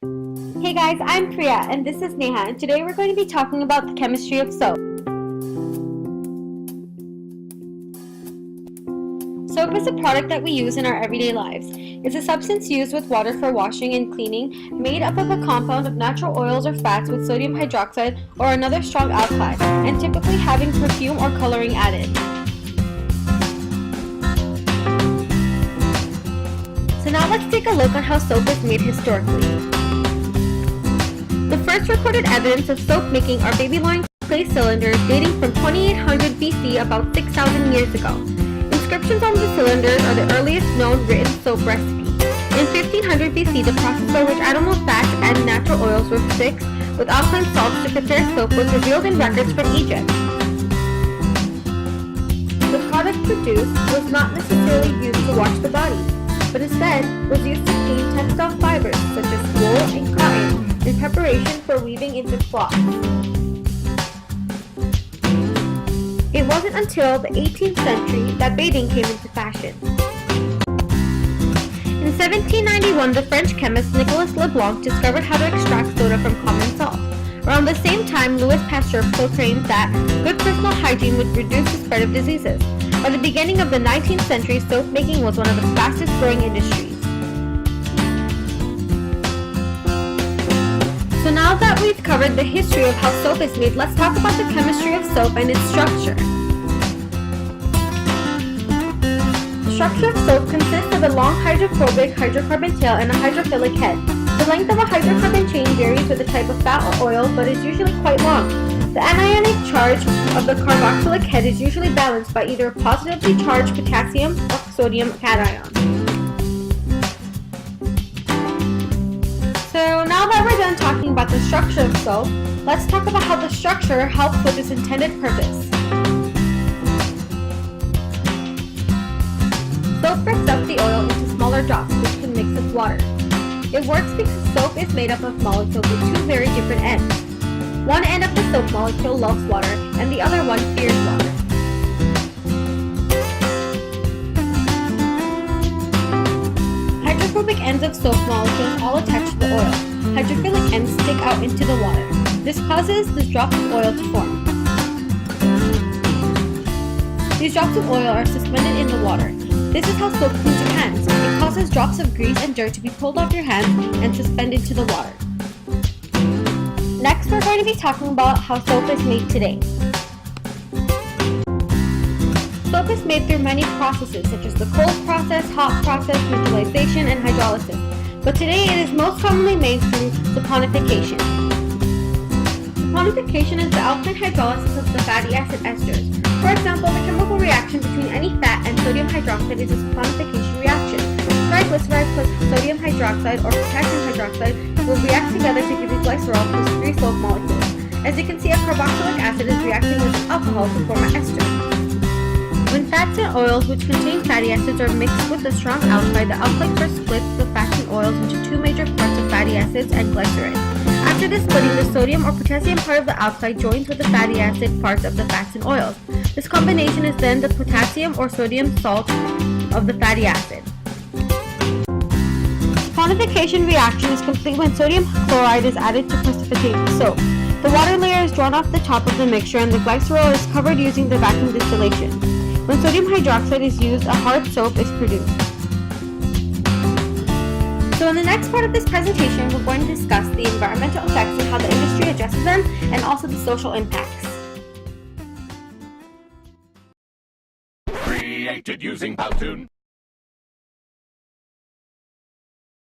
Hey guys, I'm Priya and this is Neha, and today we're going to be talking about the chemistry of soap. Soap is a product that we use in our everyday lives. It's a substance used with water for washing and cleaning, made up of a compound of natural oils or fats with sodium hydroxide or another strong alkali, and typically having perfume or coloring added. So now let's take a look at how soap is made historically. The first recorded evidence of soap making are baby-lined clay cylinders dating from 2800 BC, about 6,000 years ago. Inscriptions on the cylinders are the earliest known written soap recipe. In 1500 BC, the process by which animal fats and natural oils were mixed with alkaline salts to prepare soap was revealed in records from Egypt. The product produced was not necessarily used to wash the body, but instead was used to clean textile fibers such as wool and cotton in preparation for weaving into cloth. It wasn't until the 18th century that bathing came into fashion. In 1791, the French chemist Nicolas Leblanc discovered how to extract soda from common salt. Around the same time, Louis Pasteur proclaimed that good personal hygiene would reduce the spread of diseases. By the beginning of the 19th century, soap making was one of the fastest growing industries. So now that we've covered the history of how soap is made, let's talk about the chemistry of soap and its structure. The structure of soap consists of a long hydrophobic hydrocarbon tail and a hydrophilic head. The length of a hydrocarbon chain varies with the type of fat or oil, but is usually quite long. The anionic charge of the carboxylic head is usually balanced by either a positively charged potassium or sodium cation. So now that we're done talking about the structure of soap, let's talk about how the structure helps with its intended purpose. Soap breaks up the oil into smaller drops, which can mix with water. It works because soap is made up of molecules with two very different ends. One end of the soap molecule loves water, and the other one fears water. Hydrophobic ends of soap molecules all attach to the oil. Hydrophilic ends stick out into the water. This causes the drops of oil to form. These drops of oil are suspended in the water. This is how soap cleans your hands. It causes drops of grease and dirt to be pulled off your hands and suspended to the water. Next, we're going to be talking about how soap is made today. Soap is made through many processes such as the cold process, hot process, neutralization, and hydrolysis. But today it is most commonly made through saponification. Saponification is the alkaline hydrolysis of the fatty acid esters. For example, the chemical reaction between any fat and sodium hydroxide is a saponification reaction. Triglyceride plus sodium hydroxide or potassium hydroxide will react together to give you glycerol plus 3 soap molecules. As you can see, a carboxylic acid is reacting with alcohol to form an ester. When fats and oils which contain fatty acids are mixed with a strong alkali, the alkali first splits the fats and oils into two major parts of fatty acids and glycerin. After this splitting, the sodium or potassium part of the alkali joins with the fatty acid parts of the fats and oils. This combination is then the potassium or sodium salt of the fatty acid. Saponification reaction is complete when sodium chloride is added to precipitate the soap. The water layer is drawn off the top of the mixture and the glycerol is covered using the vacuum distillation. When sodium hydroxide is used, a hard soap is produced. So in the next part of this presentation, we're going to discuss the environmental effects and how the industry addresses them, and also the social impacts. Created using Powtoon.